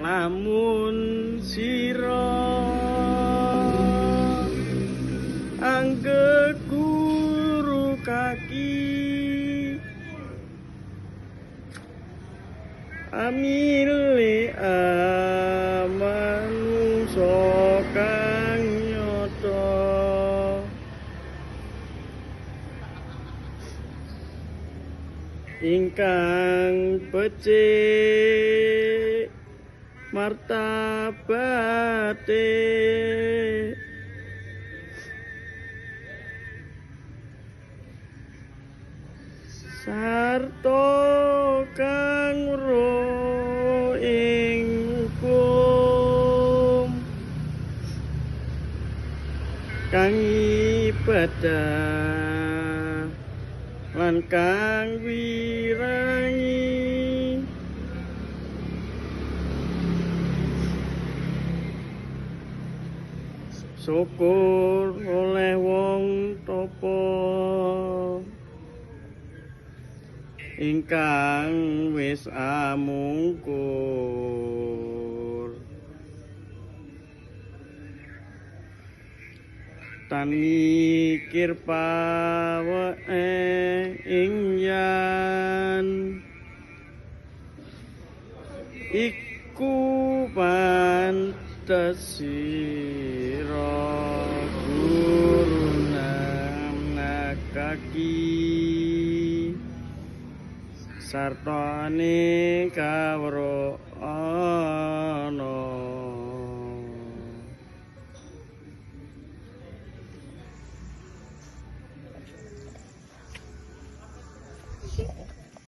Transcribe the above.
lamun sira angge guru kaki amile manungsa kang nyata ingkang becik martabate sarta kang weruh ing hukum kang ibadah lan kang wirangi syukur oleh wong tapa ingkang wis amungkur tan mikir paweke ing yan iku pantes sira guru kaki sartane kawruh ana